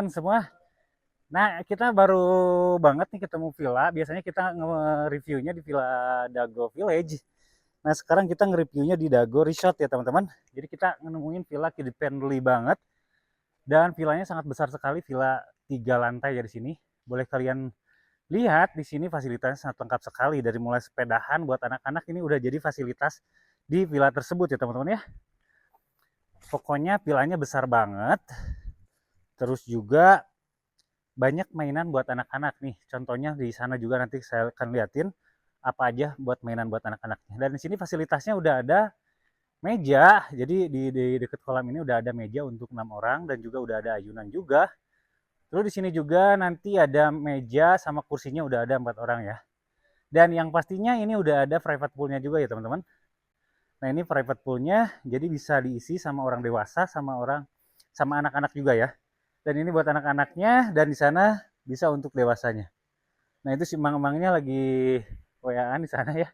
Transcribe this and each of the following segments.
teman-teman semua. Nah, kita baru banget nih ketemu villa. Biasanya kita nge-reviewnya di Villa Dago Village. Nah, sekarang kita nge-reviewnya di Dago Resort ya, teman-teman. Jadi kita nemuin villa kid friendly banget dan villanya sangat besar sekali, villa 3 lantai ya di sini. Boleh kalian lihat di sini fasilitasnya sangat lengkap sekali, dari mulai sepedahan buat anak-anak ini udah jadi fasilitas di villa tersebut ya, teman-teman ya. Pokoknya villanya besar banget. Terus juga banyak mainan buat anak-anak nih. Contohnya di sana juga nanti saya akan liatin apa aja buat mainan buat anak-anaknya. Dan di sini fasilitasnya udah ada meja. Jadi di dekat kolam ini udah ada meja untuk 6 orang dan juga udah ada ayunan juga. Terus di sini juga nanti ada meja sama kursinya udah ada 4 orang ya. Dan yang pastinya ini udah ada private poolnya juga ya, teman-teman. Nah, ini private poolnya jadi bisa diisi sama orang dewasa sama anak-anak juga ya. Dan ini buat anak-anaknya dan di sana bisa untuk dewasanya. Nah, itu si mang-mangnya lagi WA-an di sana ya.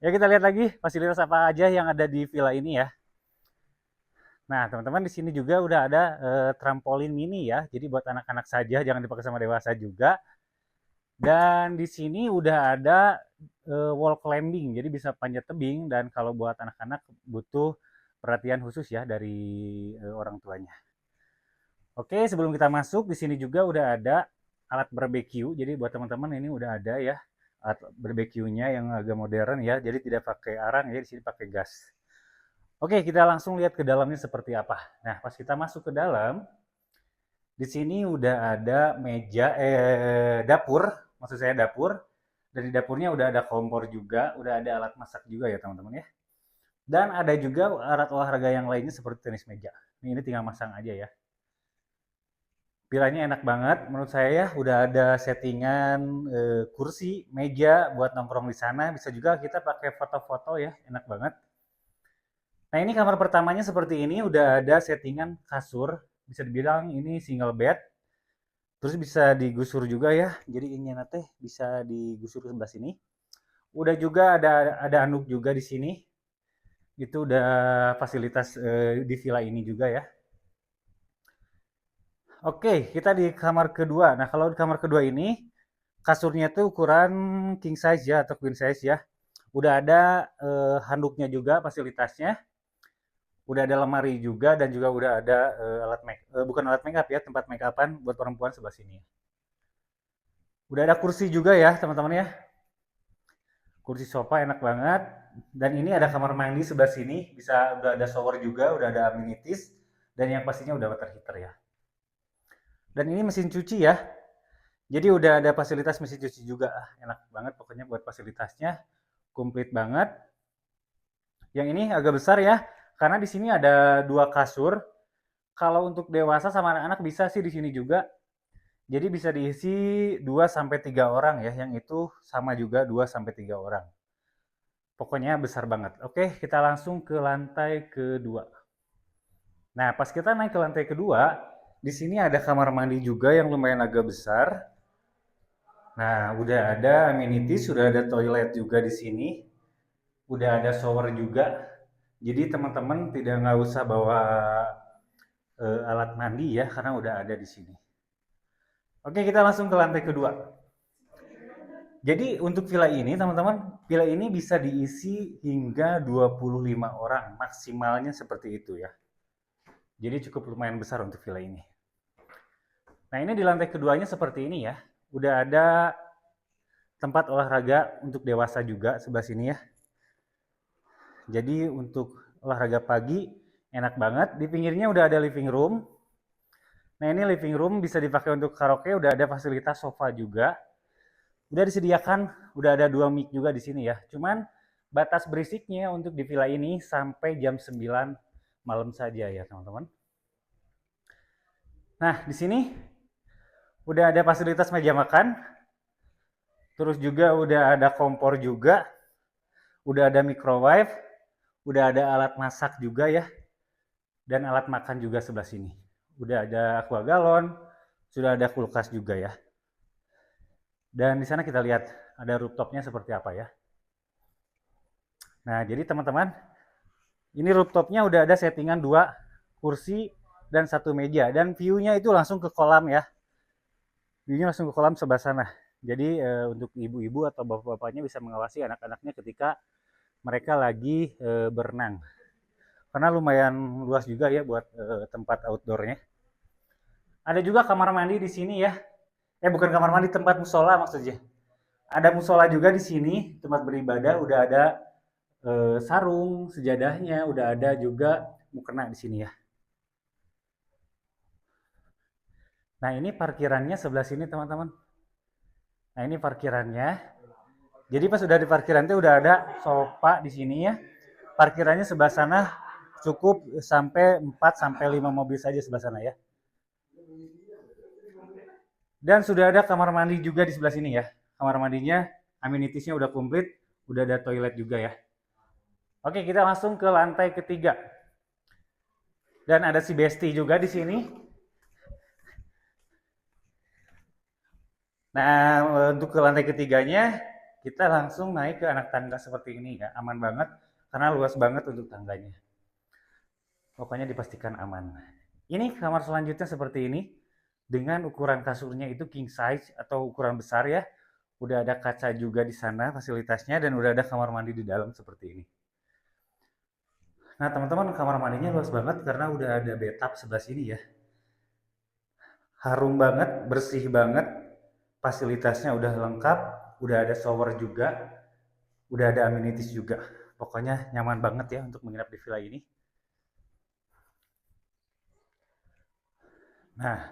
Ya, kita lihat lagi fasilitas apa aja yang ada di villa ini ya. Nah, teman-teman, di sini juga udah ada trampolin mini ya. Jadi buat anak-anak saja, jangan dipakai sama dewasa juga. Dan di sini udah ada wall climbing, jadi bisa panjat tebing dan kalau buat anak-anak butuh perhatian khusus ya dari orang tuanya. Oke, sebelum kita masuk, di sini juga udah ada alat barbeque. Jadi buat teman-teman ini udah ada ya alat barbeque-nya yang agak modern ya. Jadi tidak pakai arang ya, di sini pakai gas. Oke, kita langsung lihat ke dalamnya seperti apa. Nah, pas kita masuk ke dalam, di sini udah ada meja dapur, maksud saya dapur. Dan di dapurnya udah ada kompor juga, udah ada alat masak juga ya, teman-teman ya. Dan ada juga alat olahraga yang lainnya seperti tenis meja. Ini tinggal masang aja ya. Villanya enak banget menurut saya ya, udah ada settingan kursi, meja buat nongkrong di sana, bisa juga kita pakai foto-foto ya, enak banget. Nah, ini kamar pertamanya seperti ini, udah ada settingan kasur, bisa dibilang ini single bed. Terus bisa digusur juga ya, jadi ini nanti bisa digusur ke sebelah sini. Udah juga ada anduk juga di sini. Itu udah fasilitas di villa ini juga ya. Oke, kita di kamar kedua. Nah, kalau di kamar kedua ini kasurnya tuh ukuran king size ya atau queen size ya. Udah ada handuknya juga fasilitasnya. Udah ada lemari juga dan juga udah ada bukan alat make up ya, tempat make upan buat perempuan sebelah sini. Udah ada kursi juga ya, teman-teman ya. Kursi sofa enak banget. Dan ini ada kamar mandi sebelah sini, bisa udah ada shower juga, udah ada amenities dan yang pastinya udah water heater ya. Dan ini mesin cuci ya. Jadi udah ada fasilitas mesin cuci juga. Enak banget pokoknya buat fasilitasnya. Komplit banget. Yang ini agak besar ya, karena di sini ada 2 kasur. Kalau untuk dewasa sama anak-anak bisa sih di sini juga. Jadi bisa diisi 2 sampai 3 orang ya, yang itu sama juga 2 sampai 3 orang. Pokoknya besar banget. Oke, kita langsung ke lantai kedua. Nah, pas kita naik ke lantai kedua, di sini ada kamar mandi juga yang lumayan agak besar. Nah, udah ada amenities, sudah ada toilet juga di sini. Udah ada shower juga. Jadi teman-teman tidak nggak usah bawa alat mandi ya, karena udah ada di sini. Oke, kita langsung ke lantai kedua. Jadi untuk villa ini teman-teman, villa ini bisa diisi hingga 25 orang, maksimalnya seperti itu ya. Jadi cukup lumayan besar untuk villa ini. Nah, ini di lantai keduanya seperti ini ya. Udah ada tempat olahraga untuk dewasa juga sebelah sini ya. Jadi untuk olahraga pagi enak banget. Di pinggirnya udah ada living room. Nah, ini living room bisa dipakai untuk karaoke, udah ada fasilitas sofa juga. Udah disediakan, udah ada 2 mic juga di sini ya. Cuman batas berisiknya untuk di villa ini sampai jam 9 malam saja ya, teman-teman. Nah, di sini udah ada fasilitas meja makan. Terus juga udah ada kompor juga. Udah ada microwave. Udah ada alat masak juga ya. Dan alat makan juga sebelah sini. Udah ada aqua galon. Sudah ada kulkas juga ya. Dan di sana kita lihat ada rooftopnya seperti apa ya. Nah, jadi teman-teman, ini rooftopnya udah ada settingan 2 kursi dan satu meja. Dan view-nya itu langsung ke kolam ya. View-nya langsung ke kolam sebelah sana. Jadi untuk ibu-ibu atau bapak-bapaknya bisa mengawasi anak-anaknya ketika mereka lagi berenang. Karena lumayan luas juga ya buat tempat outdoornya. Ada juga kamar mandi di sini ya. Bukan kamar mandi, tempat musola maksudnya. Ada musola juga di sini, tempat beribadah. Udah ada sarung, sejadahnya, udah ada juga mukena di sini ya. Nah ini parkirannya sebelah sini teman-teman. Nah ini parkirannya. Jadi pas udah di parkiran itu udah ada sofa di sini ya. Parkirannya sebelah sana cukup sampai 4 sampai 5 mobil saja sebelah sana ya. Dan sudah ada kamar mandi juga di sebelah sini ya. Kamar mandinya, amenitiesnya udah komplit, udah ada toilet juga ya. Oke, kita langsung ke lantai ketiga. Dan ada si Besti juga di sini. Nah, untuk ke lantai ketiganya, kita langsung naik ke anak tangga seperti ini ya. Aman banget, karena luas banget untuk tangganya. Pokoknya dipastikan aman. Ini kamar selanjutnya seperti ini. Dengan ukuran kasurnya itu king size atau ukuran besar ya. Udah ada kaca juga di sana fasilitasnya dan udah ada kamar mandi di dalam seperti ini. Nah teman-teman, kamar mandinya luas banget karena udah ada bathtub sebelah sini ya. Harum banget, bersih banget, fasilitasnya udah lengkap, udah ada shower juga, udah ada amenities juga. Pokoknya nyaman banget ya untuk menginap di villa ini. Nah,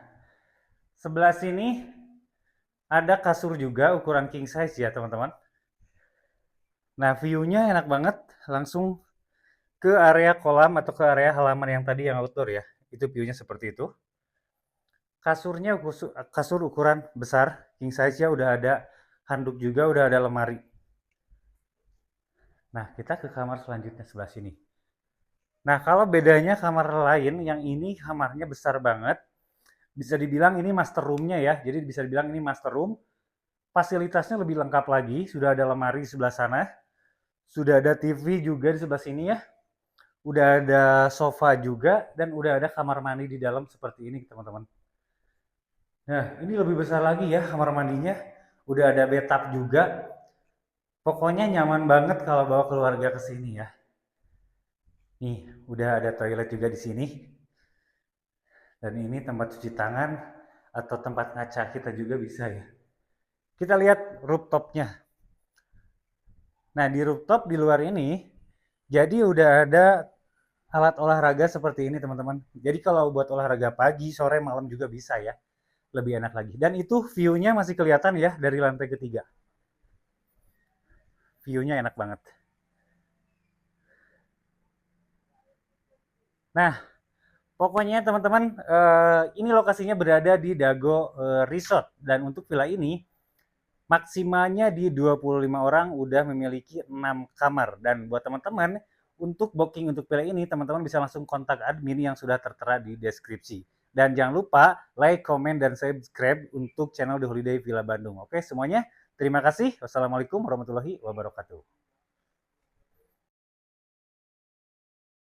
sebelah sini ada kasur juga ukuran king size ya teman-teman. Nah, view-nya enak banget, langsung ke area kolam atau ke area halaman yang tadi yang outdoor ya. Itu view-nya seperti itu. Kasurnya kasur ukuran besar, king size ya, udah ada handuk juga, udah ada lemari. Nah, kita ke kamar selanjutnya sebelah sini. Nah, kalau bedanya kamar lain, yang ini kamarnya besar banget. Bisa dibilang ini master room-nya ya. Jadi bisa dibilang ini master room. Fasilitasnya lebih lengkap lagi. Sudah ada lemari di sebelah sana. Sudah ada TV juga di sebelah sini ya. Udah ada sofa juga. Dan udah ada kamar mandi di dalam seperti ini teman-teman. Nah, ini lebih besar lagi ya kamar mandinya. Udah ada bathtub juga. Pokoknya nyaman banget kalau bawa keluarga ke sini ya. Nih, udah ada toilet juga di sini. Dan ini tempat cuci tangan atau tempat ngaca kita juga bisa ya. Kita lihat rooftopnya. Nah, di rooftop di luar ini, jadi udah ada alat olahraga seperti ini teman-teman. Jadi kalau buat olahraga pagi, sore, malam juga bisa ya. Lebih enak lagi. Dan itu view-nya masih kelihatan ya dari lantai ketiga. View-nya enak banget. Nah, pokoknya teman-teman, ini lokasinya berada di Dago Resort. Dan untuk villa ini, maksimalnya di 25 orang udah memiliki 6 kamar. Dan buat teman-teman, untuk booking untuk villa ini, teman-teman bisa langsung kontak admin yang sudah tertera di deskripsi. Dan jangan lupa like, comment, dan subscribe untuk channel The Holiday Villa Bandung. Oke semuanya, terima kasih. Wassalamualaikum warahmatullahi wabarakatuh.